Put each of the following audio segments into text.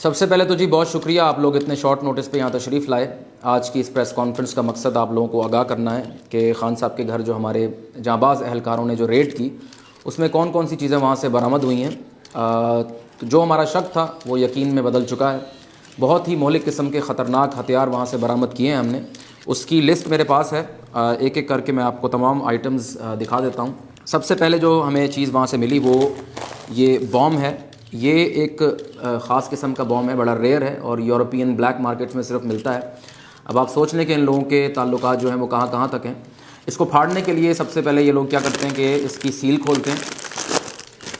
सबसे पहले तो जी बहुत शुक्रिया, आप लोग इतने शॉर्ट नोटिस पे यहाँ तशरीफ़ लाए। आज की इस प्रेस कॉन्फ्रेंस का मकसद आप लोगों को आगाह करना है कि खान साहब के घर जो हमारे जांबाज़ अहलकारों ने जो रेड की उसमें कौन कौन सी चीज़ें वहाँ से बरामद हुई हैं। तो जो हमारा शक था वो यकीन में बदल चुका है। बहुत ही मौलिक किस्म के ख़तरनाक हथियार वहाँ से बरामद किए हैं हमने। उसकी लिस्ट मेरे पास है, एक एक करके मैं आपको तमाम आइटम्स दिखा देता हूँ। सबसे पहले जो हमें चीज़ वहाँ से मिली वो ये बॉम्ब है। ये एक ख़ास किस्म का बॉम्ब है, बड़ा रेयर है और यूरोपियन ब्लैक मार्केट्स में सिर्फ मिलता है। अब आप सोच लें कि इन लोगों के ताल्लुकात जो हैं वो कहाँ कहाँ तक हैं। इसको फाड़ने के लिए सबसे पहले ये लोग क्या करते हैं कि इसकी सील खोलते हैं।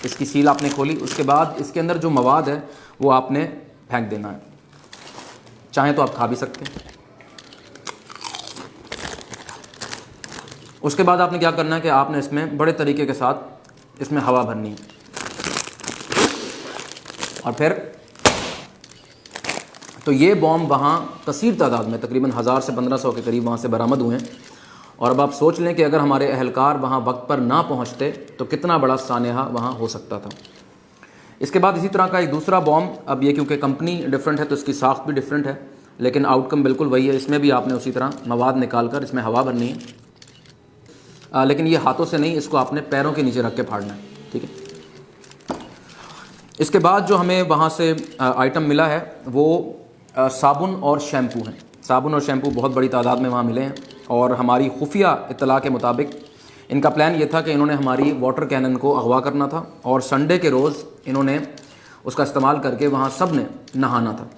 इसकी सील आपने खोली, उसके बाद इसके अंदर जो मवाद है वो आपने फेंक देना है। चाहें तो आप खा भी सकते हैं। उसके बाद आपने क्या करना है कि आपने इसमें बड़े तरीके के साथ इसमें हवा भरनी है और फिर तो ये बॉम्ब वहाँ कसीर तादाद में तकरीबन 1000 से 1500 के करीब वहाँ से बरामद हुए हैं। और अब आप सोच लें कि अगर हमारे अहलकार वहाँ वक्त पर ना पहुँचते तो कितना बड़ा सानेहा वहाँ हो सकता था। इसके बाद इसी तरह का एक दूसरा बॉम्ब, अब ये क्योंकि कंपनी डिफरेंट है तो इसकी साख्त भी डिफरेंट है, लेकिन आउटकम बिल्कुल वही है। इसमें भी आपने उसी तरह मवाद निकाल कर इसमें हवा भरनी है, लेकिन ये हाथों से नहीं, इसको आपने पैरों के नीचे रख के फाड़ना है, ठीक है। इसके बाद जो हमें वहाँ से आइटम मिला है वो साबुन और शैम्पू हैं। साबुन और शैम्पू बहुत बड़ी तादाद में वहाँ मिले हैं और हमारी खुफिया इत्तला के मुताबिक इनका प्लान ये था कि इन्होंने हमारी वाटर कैनन को अगवा करना था और संडे के रोज़ इन्होंने उसका इस्तेमाल करके वहाँ सब ने नहाना था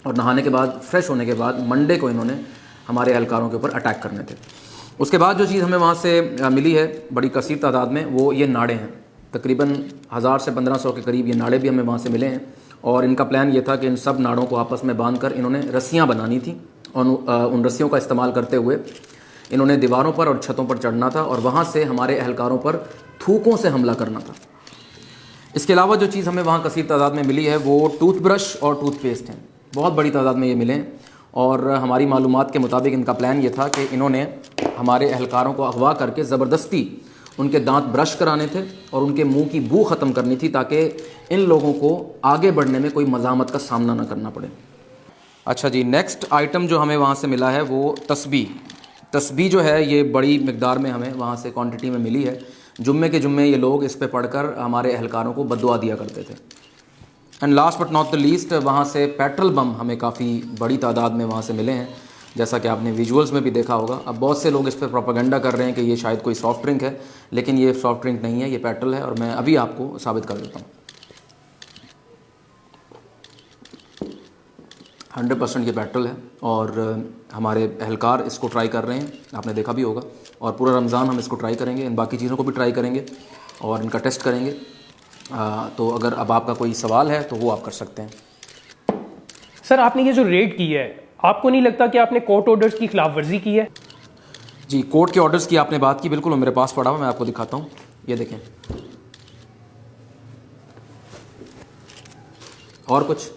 और नहाने के बाद फ्रेश होने के बाद मंडे को इन्होंने हमारे एहलकारों के ऊपर अटैक करने थे। उसके बाद जो चीज़ हमें वहाँ से मिली है बड़ी कसीर तादाद में, वो ये नाड़े हैं। तकरीबन 1000 से 1500 के करीब ये नाड़े भी हमें वहाँ से मिले हैं और इनका प्लान ये था कि इन सब नाड़ों को आपस में बांध कर इन्होंने रस्सियाँ बनानी थी और उन रस्सियों का इस्तेमाल करते हुए इन्होंने दीवारों पर और छतों पर चढ़ना था और वहाँ से हमारे अहलकारों पर थूकों से हमला करना था। इसके अलावा जो चीज़ हमें वहाँ कसीर तादाद में मिली है वो टूथब्रश और टूथपेस्ट हैं। बहुत बड़ी तादाद में ये मिले हैं और हमारी मालूमात के मुताबिक इनका प्लान ये था कि इन्होंने हमारे अहलकारों को अगवा करके ज़बरदस्ती उनके दांत ब्रश कराने थे और उनके मुंह की बू ख़त्म करनी थी ताकि इन लोगों को आगे बढ़ने में कोई मज़ामत का सामना ना करना पड़े। अच्छा जी, नेक्स्ट आइटम जो हमें वहाँ से मिला है वो तस्बीह जो है ये बड़ी मिकदार में हमें वहाँ से क्वांटिटी में मिली है। जुम्मे के जुम्मे ये लोग इस पे पढ़कर हमारे अहलकारों को बद्दुआ दिया करते थे। And last but not the least, वहाँ से पेट्रोल बम हमें काफ़ी बड़ी तादाद में वहाँ से मिले हैं, जैसा कि आपने विजुअल्स में भी देखा होगा। अब बहुत से लोग इस पर प्रोपेगेंडा कर रहे हैं कि ये शायद कोई सॉफ्ट ड्रिंक है, लेकिन ये सॉफ्ट ड्रिंक नहीं है, ये पेट्रोल है और मैं अभी आपको साबित कर देता हूँ। 100% ये पेट्रोल है और हमारे अहलकार इसको ट्राई कर रहे हैं, आपने देखा भी होगा। और पूरा रमज़ान हम इसको ट्राई करेंगे, इन बाकी चीज़ों को भी ट्राई करेंगे और इनका टेस्ट करेंगे। तो अगर अब आपका कोई सवाल है तो वो आप कर सकते हैं। सर, आपने ये जो रेड की है, आपको नहीं लगता कि आपने कोर्ट ऑर्डर्स की खिलाफ वर्जी की है? जी, कोर्ट के ऑर्डर्स की आपने बात की, बिल्कुल मेरे पास पड़ा हुआ, मैं आपको दिखाता हूँ। ये देखें। और कुछ